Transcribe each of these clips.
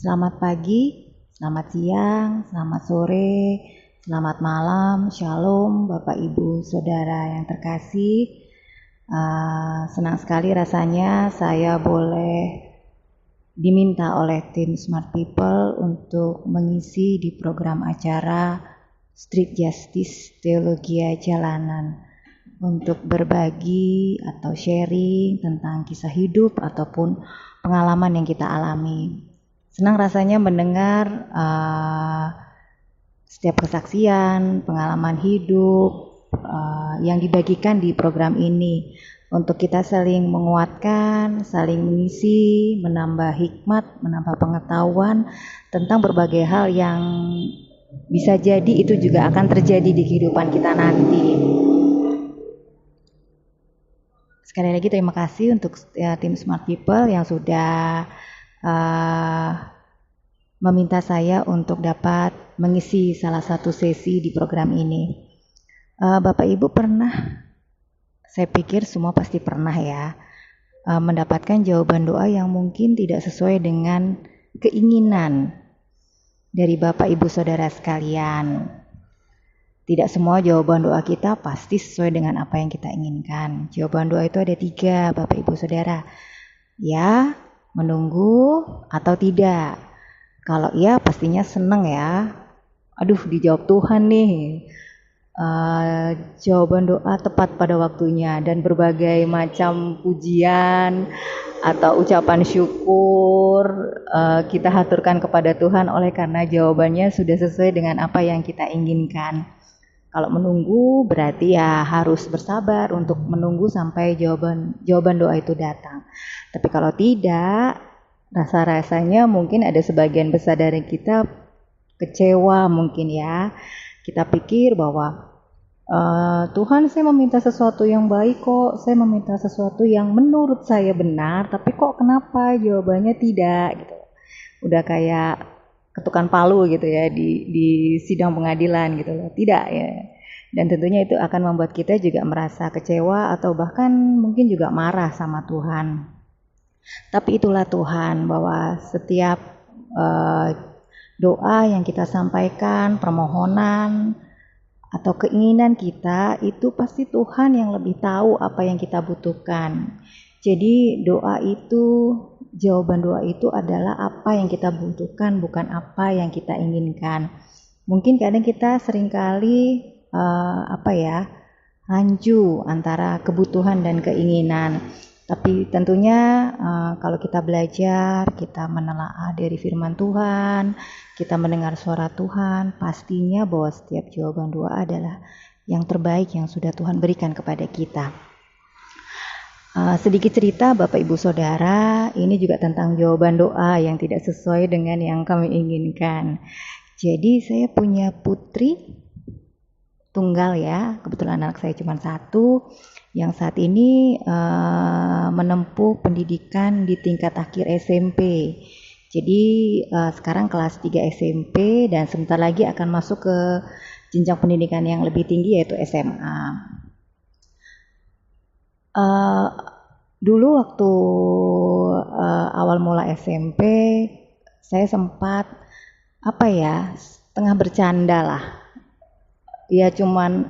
Selamat pagi, selamat siang, selamat sore, selamat malam, shalom Bapak Ibu Saudara yang terkasih. Senang sekali rasanya saya boleh diminta oleh tim Smart People untuk mengisi di program acara Street Justice Teologia Jalanan untuk berbagi atau sharing tentang kisah hidup ataupun pengalaman yang kita alami. Senang rasanya mendengar setiap kesaksian, pengalaman hidup yang dibagikan di program ini untuk kita saling menguatkan, saling mengisi, menambah hikmat, menambah pengetahuan tentang berbagai hal yang bisa jadi itu juga akan terjadi di kehidupan kita nanti. Sekali lagi terima kasih untuk tim Smart People yang sudah meminta saya untuk dapat mengisi salah satu sesi di program ini. Bapak Ibu pernah, saya pikir semua pasti pernah ya, mendapatkan jawaban doa yang mungkin tidak sesuai dengan keinginan dari Bapak Ibu Saudara sekalian. Tidak semua jawaban doa kita pasti sesuai dengan apa yang kita inginkan. Jawaban doa itu ada 3, Bapak Ibu Saudara. Ya, menunggu, atau tidak. Kalau ya pastinya seneng ya. Aduh, dijawab Tuhan nih. Jawaban doa tepat pada waktunya dan berbagai macam pujian atau ucapan syukur kita haturkan kepada Tuhan oleh karena jawabannya sudah sesuai dengan apa yang kita inginkan. Kalau menunggu berarti ya harus bersabar untuk menunggu sampai jawaban doa itu datang. Tapi kalau tidak, rasa-rasanya mungkin ada sebagian besar dari kita kecewa mungkin ya. Kita pikir bahwa Tuhan, saya meminta sesuatu yang baik kok, saya meminta sesuatu yang menurut saya benar, tapi kok kenapa jawabannya tidak gitu. Udah kayak ketukan palu gitu ya di sidang pengadilan gitu loh. Tidak ya. Dan tentunya itu akan membuat kita juga merasa kecewa atau bahkan mungkin juga marah sama Tuhan. Tapi itulah Tuhan, bahwa setiap doa yang kita sampaikan, permohonan atau keinginan kita, itu pasti Tuhan yang lebih tahu apa yang kita butuhkan. Jadi doa itu, jawaban doa itu adalah apa yang kita butuhkan, bukan apa yang kita inginkan. Mungkin kadang kita seringkali rancu antara kebutuhan dan keinginan. Tapi tentunya kalau kita belajar, kita menelaah dari firman Tuhan, kita mendengar suara Tuhan, pastinya bahwa setiap jawaban doa adalah yang terbaik yang sudah Tuhan berikan kepada kita. Sedikit cerita Bapak Ibu Saudara, ini juga tentang jawaban doa yang tidak sesuai dengan yang kami inginkan. Jadi saya punya putri tunggal ya, kebetulan anak saya cuma 1, yang saat ini menempuh pendidikan di tingkat akhir SMP. Jadi sekarang kelas 3 SMP dan sebentar lagi akan masuk ke jenjang pendidikan yang lebih tinggi yaitu SMA. Dulu waktu awal mula SMP saya sempat setengah bercanda lah. Ya cuman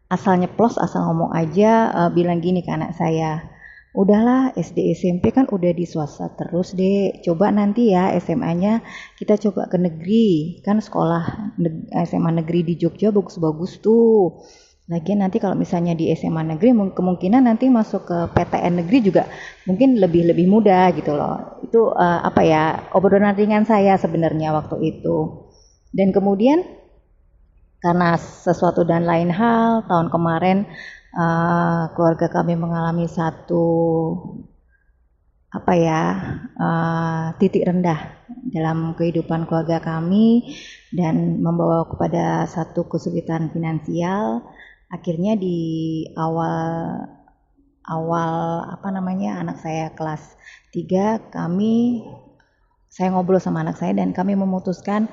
asal nyeplos, asal ngomong aja, bilang gini ke anak saya, udahlah SD SMP kan udah di swasta terus deh, coba nanti ya SMA-nya kita coba ke negeri, kan sekolah SMA negeri di Jogja bagus-bagus tuh. Lagian nanti kalau misalnya di SMA negeri kemungkinan nanti masuk ke PTN negeri juga mungkin lebih mudah gitu loh. Itu obrolan ringan saya sebenarnya waktu itu. Dan kemudian karena sesuatu dan lain hal, tahun kemarin keluarga kami mengalami satu titik rendah dalam kehidupan keluarga kami dan membawa kepada satu kesulitan finansial. Akhirnya di awal anak saya kelas 3, saya ngobrol sama anak saya dan kami memutuskan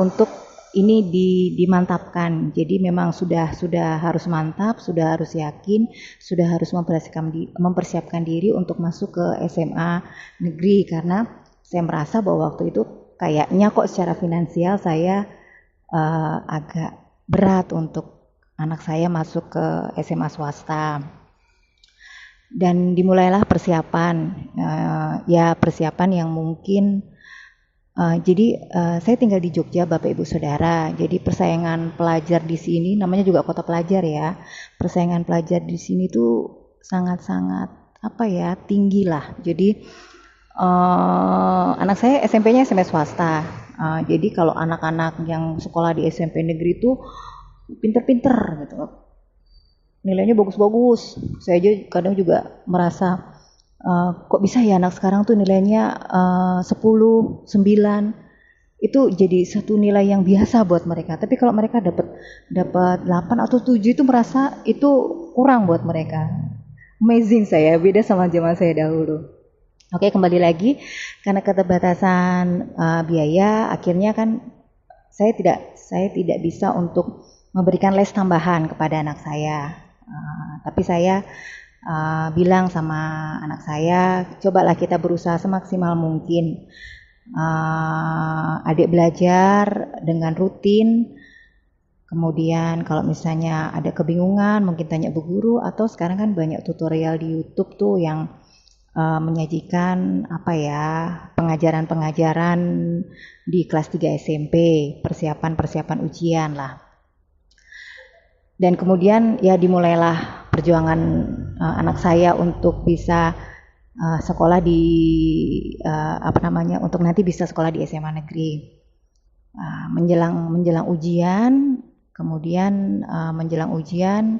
untuk ini dimantapkan. Jadi memang sudah harus mantap, sudah harus yakin, sudah harus mempersiapkan diri untuk masuk ke SMA negeri, karena saya merasa bahwa waktu itu kayaknya kok secara finansial saya agak berat untuk anak saya masuk ke SMA swasta. Dan dimulailah persiapan, ya persiapan yang mungkin, jadi saya tinggal di Jogja Bapak Ibu Saudara, jadi persaingan pelajar di sini, namanya juga kota pelajar ya, persaingan pelajar di sini tuh sangat-sangat tinggi lah. Jadi anak saya SMP-nya SMP swasta, jadi kalau anak-anak yang sekolah di SMP negeri itu pinter-pinter gitu, nilainya bagus-bagus. Saya aja kadang juga merasa kok bisa ya anak sekarang tuh nilainya 10, 9. Itu jadi satu nilai yang biasa buat mereka. Tapi kalau mereka dapat 8 atau 7 itu merasa itu kurang buat mereka. Amazing saya, beda sama zaman saya dahulu. Oke, kembali lagi karena keterbatasan biaya, akhirnya kan saya tidak bisa untuk memberikan les tambahan kepada anak saya. Tapi saya bilang sama anak saya, cobalah kita berusaha semaksimal mungkin. Adik belajar dengan rutin, kemudian kalau misalnya ada kebingungan mungkin tanya bu guru, atau sekarang kan banyak tutorial di YouTube tuh yang menyajikan pengajaran-pengajaran di kelas 3 SMP, persiapan ujian lah. Dan kemudian ya dimulailah perjuangan anak saya untuk bisa sekolah di untuk nanti bisa sekolah di SMA negeri. Menjelang ujian, kemudian menjelang ujian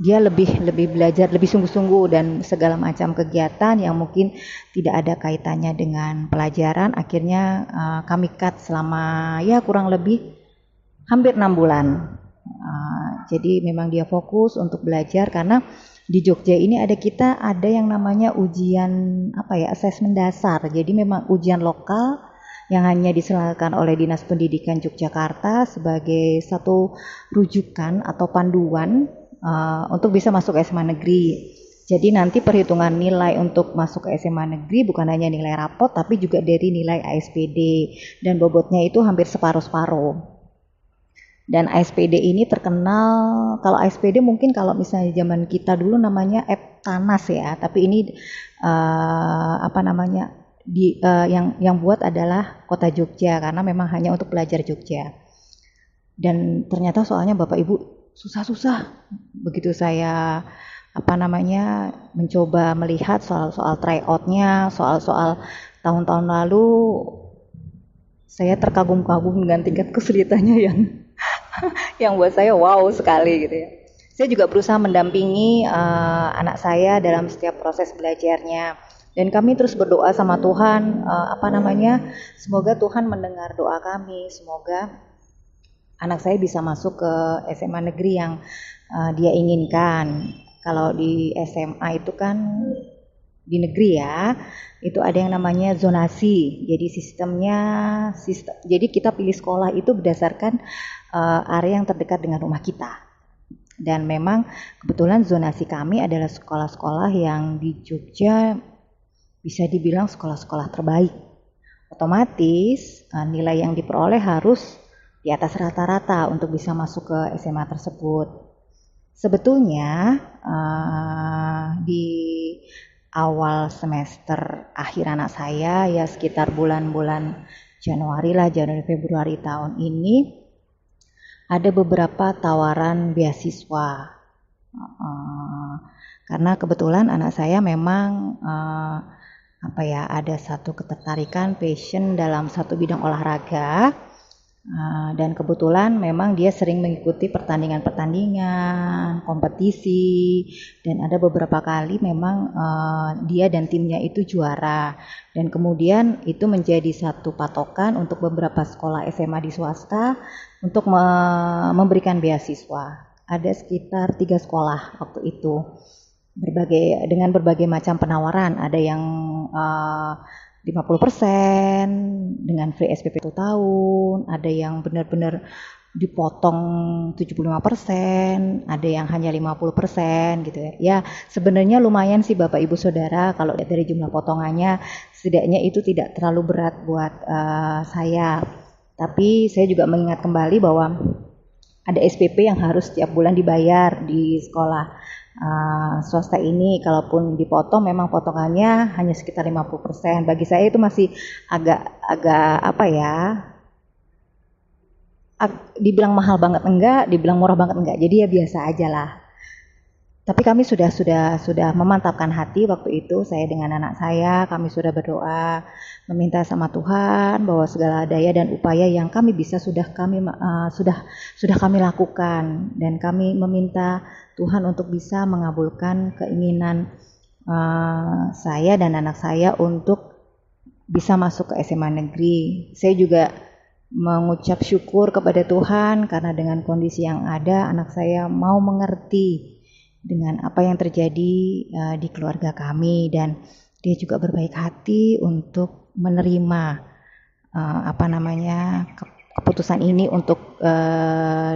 dia lebih belajar lebih sungguh-sungguh dan segala macam kegiatan yang mungkin tidak ada kaitannya dengan pelajaran. Akhirnya kami cut selama ya kurang lebih hampir 6 bulan. Jadi memang dia fokus untuk belajar karena di Jogja ini ada yang namanya ujian asesmen dasar. Jadi memang ujian lokal yang hanya diselenggarakan oleh Dinas Pendidikan Yogyakarta sebagai satu rujukan atau panduan untuk bisa masuk SMA negeri. Jadi nanti perhitungan nilai untuk masuk ke SMA negeri bukan hanya nilai rapot tapi juga dari nilai ASPD, dan bobotnya itu hampir separuh-separuh. Dan ASPD ini terkenal, kalau ASPD mungkin kalau misalnya zaman kita dulu namanya Eptanas ya, tapi ini yang buat adalah Kota Jogja karena memang hanya untuk pelajar Jogja. Dan ternyata soalnya Bapak Ibu susah-susah. Begitu saya mencoba melihat soal tryout-nya, soal tahun-tahun lalu, saya terkagum-kagum dengan tingkat kesulitannya yang buat saya wow sekali gitu ya. Saya juga berusaha mendampingi anak saya dalam setiap proses belajarnya, dan kami terus berdoa sama Tuhan, semoga Tuhan mendengar doa kami, semoga anak saya bisa masuk ke SMA negeri yang dia inginkan. Kalau di SMA itu kan di negeri ya, itu ada yang namanya zonasi. Jadi jadi kita pilih sekolah itu berdasarkan area yang terdekat dengan rumah kita. Dan memang kebetulan zonasi kami adalah sekolah-sekolah yang di Jogja bisa dibilang sekolah-sekolah terbaik. Otomatis nilai yang diperoleh harus di atas rata-rata untuk bisa masuk ke SMA tersebut. Sebetulnya di awal semester akhir anak saya ya sekitar bulan-bulan Januari Februari tahun ini ada beberapa tawaran beasiswa karena kebetulan anak saya memang ada satu ketertarikan passion dalam satu bidang olahraga. Dan kebetulan memang dia sering mengikuti pertandingan-pertandingan, kompetisi, dan ada beberapa kali memang dia dan timnya itu juara. Dan kemudian itu menjadi satu patokan untuk beberapa sekolah SMA di swasta untuk memberikan beasiswa. Ada sekitar 3 sekolah waktu itu, dengan berbagai macam penawaran. Ada yang 50% dengan free SPP 1 tahun, ada yang benar-benar dipotong 75%, ada yang hanya 50% gitu ya. Ya, sebenarnya lumayan sih Bapak Ibu Saudara kalau dari jumlah potongannya, setidaknya itu tidak terlalu berat buat saya. Tapi saya juga mengingat kembali bahwa ada SPP yang harus setiap bulan dibayar di sekolah swasta ini. Kalaupun dipotong memang potongannya hanya sekitar 50%. Bagi saya itu masih agak apa ya, dibilang mahal banget enggak, dibilang murah banget enggak. Jadi ya biasa aja lah. Tapi kami sudah memantapkan hati waktu itu, saya dengan anak saya, kami sudah berdoa meminta sama Tuhan bahwa segala daya dan upaya yang kami bisa sudah kami lakukan, dan kami meminta Tuhan untuk bisa mengabulkan keinginan saya dan anak saya untuk bisa masuk ke SMA negeri. Saya juga mengucap syukur kepada Tuhan karena dengan kondisi yang ada anak saya mau mengerti dengan apa yang terjadi di keluarga kami, dan dia juga berbaik hati untuk menerima keputusan ini untuk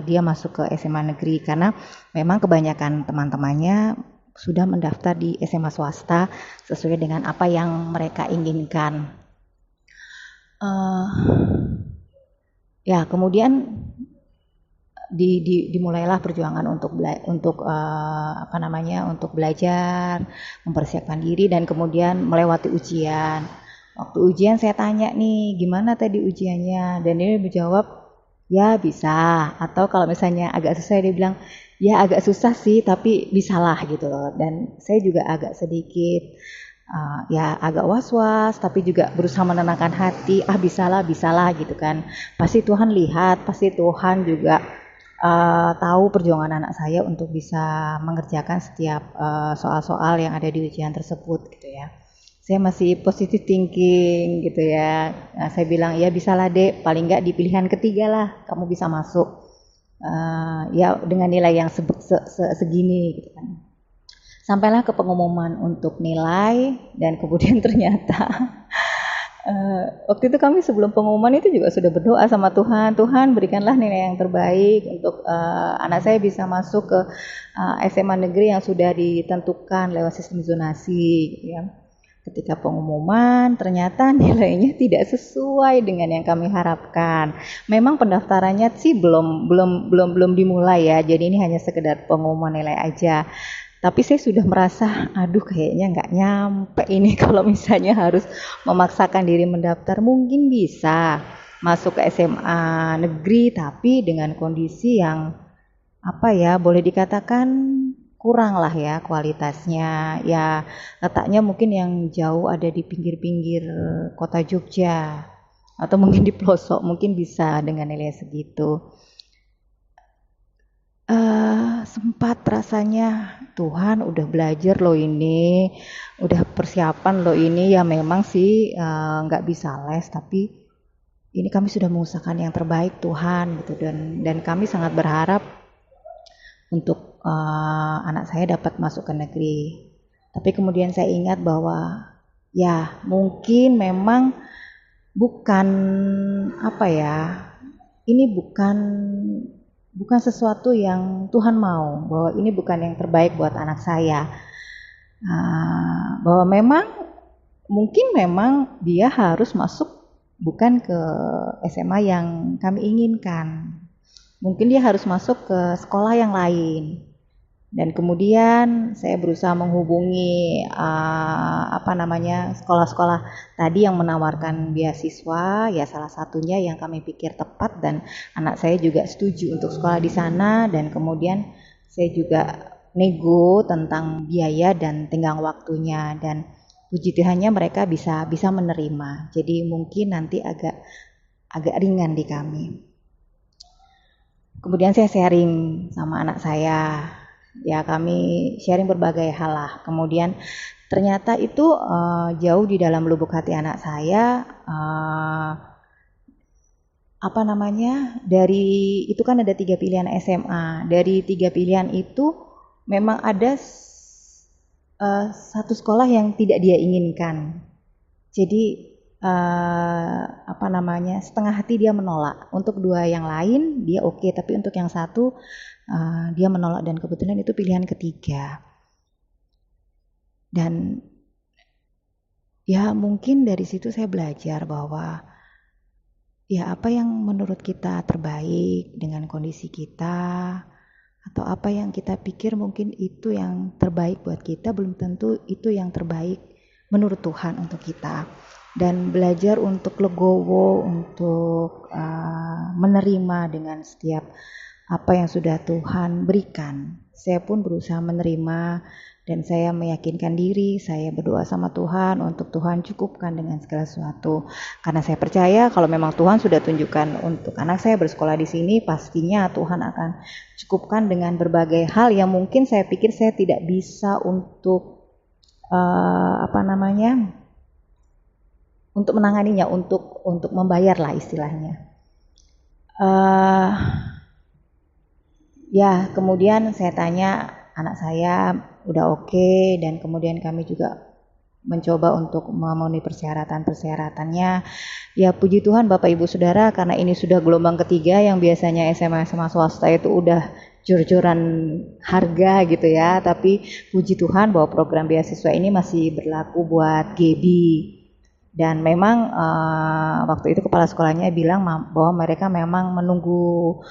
dia masuk ke SMA negeri, karena memang kebanyakan teman-temannya sudah mendaftar di SMA swasta sesuai dengan apa yang mereka inginkan. Ya, kemudian dimulailah perjuangan untuk belajar, mempersiapkan diri, dan kemudian melewati ujian. Waktu ujian saya tanya nih, gimana tadi ujiannya? Dan dia menjawab, ya bisa. Atau kalau misalnya agak susah, dia bilang, ya agak susah sih, tapi bisalah gitu loh. Dan saya juga agak sedikit ya agak was-was, tapi juga berusaha menenangkan hati, bisalah gitu kan. Pasti Tuhan lihat, pasti Tuhan juga tahu perjuangan anak saya untuk bisa mengerjakan setiap soal-soal yang ada di ujian tersebut gitu ya. Saya masih positive thinking gitu ya. Nah, saya bilang ya bisalah Dek, paling nggak di pilihan ketiga lah kamu bisa masuk ya dengan nilai yang segini gitu kan. Sampailah ke pengumuman untuk nilai, dan kemudian ternyata waktu itu kami sebelum pengumuman itu juga sudah berdoa sama Tuhan, Tuhan berikanlah nilai yang terbaik untuk anak saya bisa masuk ke SMA negeri yang sudah ditentukan lewat sistem zonasi gitu ya. Ketika pengumuman ternyata nilainya tidak sesuai dengan yang kami harapkan. Memang pendaftarannya sih belum dimulai ya, jadi ini hanya sekedar pengumuman nilai aja. Tapi saya sudah merasa, aduh kayaknya nggak nyampe ini kalau misalnya harus memaksakan diri mendaftar. Mungkin bisa masuk ke SMA negeri, tapi dengan kondisi yang boleh dikatakan kurang lah ya kualitasnya. Ya letaknya mungkin yang jauh ada di pinggir-pinggir kota Jogja, atau mungkin di pelosok, mungkin bisa dengan nilai segitu. Sempat rasanya, Tuhan udah belajar loh ini, udah persiapan loh ini, ya memang sih nggak bisa les, tapi ini kami sudah mengusahakan yang terbaik Tuhan gitu, dan kami sangat berharap untuk anak saya dapat masuk ke negeri. Tapi kemudian saya ingat bahwa ya mungkin memang bukan ini bukan sesuatu yang Tuhan mau, bahwa ini bukan yang terbaik buat anak saya. Bahwa mungkin memang dia harus masuk bukan ke SMA yang kami inginkan. Mungkin dia harus masuk ke sekolah yang lain. Dan kemudian saya berusaha menghubungi sekolah-sekolah tadi yang menawarkan beasiswa, ya salah satunya yang kami pikir tepat, dan anak saya juga setuju untuk sekolah di sana. Dan kemudian saya juga nego tentang biaya dan tenggang waktunya, dan puji Tuhannya mereka bisa menerima. Jadi mungkin nanti agak ringan di kami. Kemudian saya sharing sama anak saya. Ya kami sharing berbagai hal lah. Kemudian ternyata itu jauh di dalam lubuk hati anak saya, dari itu kan ada 3 pilihan SMA. Dari 3 pilihan itu memang ada satu sekolah yang tidak dia inginkan. Jadi setengah hati dia menolak. Untuk dua yang lain dia oke, tapi untuk yang satu dia menolak, dan kebetulan itu pilihan ketiga. Dan ya mungkin dari situ saya belajar bahwa ya apa yang menurut kita terbaik dengan kondisi kita, atau apa yang kita pikir mungkin itu yang terbaik buat kita, belum tentu itu yang terbaik menurut Tuhan untuk kita. Dan belajar untuk legowo, untuk menerima dengan setiap apa yang sudah Tuhan berikan. Saya pun berusaha menerima, dan saya meyakinkan diri, saya berdoa sama Tuhan untuk Tuhan cukupkan dengan segala sesuatu. Karena saya percaya kalau memang Tuhan sudah tunjukkan untuk anak saya bersekolah di sini, pastinya Tuhan akan cukupkan dengan berbagai hal yang mungkin saya pikir saya tidak bisa untuk untuk menanganinya, untuk membayar lah istilahnya. Ya, kemudian saya tanya anak saya udah oke, dan kemudian kami juga mencoba untuk memenuhi persyaratan-persyaratannya. Ya puji Tuhan Bapak Ibu Saudara, karena ini sudah gelombang ketiga, yang biasanya SMA swasta itu udah jor-joran harga gitu ya, tapi puji Tuhan bahwa program beasiswa ini masih berlaku buat GB. Dan memang waktu itu kepala sekolahnya bilang bahwa mereka memang menunggu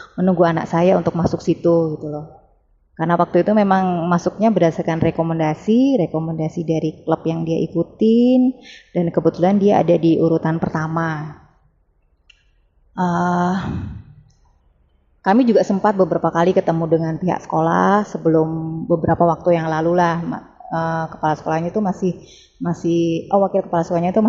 anak saya untuk masuk situ gitu loh. Karena waktu itu memang masuknya berdasarkan rekomendasi dari klub yang dia ikutin, dan kebetulan dia ada di urutan pertama. Kami juga sempat beberapa kali ketemu dengan pihak sekolah sebelum beberapa waktu yang lalu lah. Kepala sekolahnya itu wakil kepala sekolahnya itu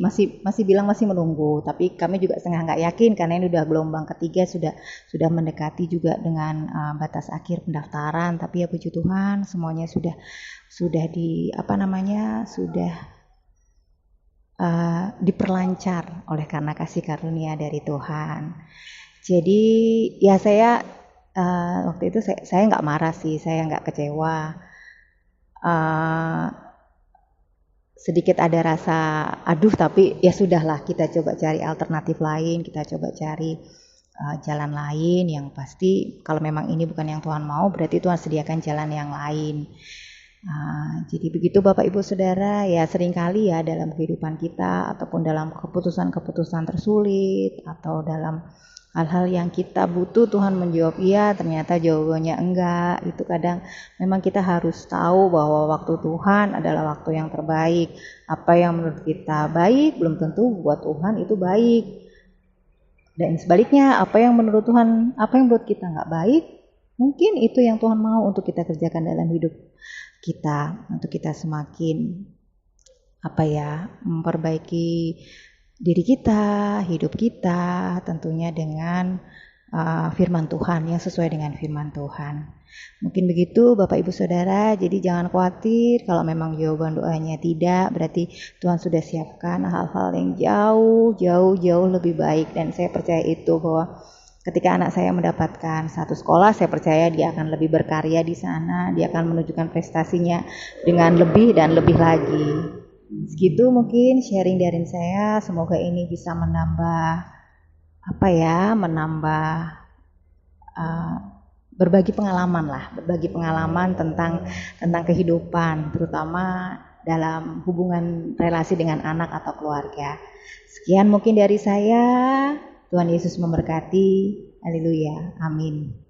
masih bilang masih menunggu, tapi kami juga setengah nggak yakin karena ini udah gelombang ketiga, sudah mendekati juga dengan batas akhir pendaftaran. Tapi ya puji Tuhan semuanya sudah diperlancar oleh karena kasih karunia dari Tuhan. Jadi ya saya waktu itu saya nggak marah sih, saya nggak kecewa. Sedikit ada rasa aduh, tapi ya sudahlah, kita coba cari alternatif lain, kita coba cari jalan lain yang pasti kalau memang ini bukan yang Tuhan mau, berarti Tuhan sediakan jalan yang lain. Jadi begitu Bapak Ibu Saudara, ya seringkali ya dalam kehidupan kita ataupun dalam keputusan-keputusan tersulit atau dalam hal-hal yang kita butuh Tuhan menjawab iya, ternyata jawabannya enggak. Itu kadang memang kita harus tahu bahwa waktu Tuhan adalah waktu yang terbaik. Apa yang menurut kita baik belum tentu buat Tuhan itu baik. Dan sebaliknya, apa yang menurut kita nggak baik, mungkin itu yang Tuhan mau untuk kita kerjakan dalam hidup kita, untuk kita semakin memperbaiki diri kita, hidup kita, tentunya dengan firman Tuhan, yang sesuai dengan firman Tuhan. Mungkin begitu Bapak Ibu Saudara, jadi jangan khawatir kalau memang jawaban doanya tidak, berarti Tuhan sudah siapkan hal-hal yang jauh lebih baik. Dan saya percaya itu, bahwa ketika anak saya mendapatkan satu sekolah, saya percaya dia akan lebih berkarya di sana, dia akan menunjukkan prestasinya dengan lebih dan lebih lagi. Segitu mungkin sharing dari saya, semoga ini bisa menambah berbagi pengalaman tentang kehidupan, terutama dalam hubungan relasi dengan anak atau keluarga. Sekian mungkin dari saya. Tuhan Yesus memberkati. Haleluya. Amin.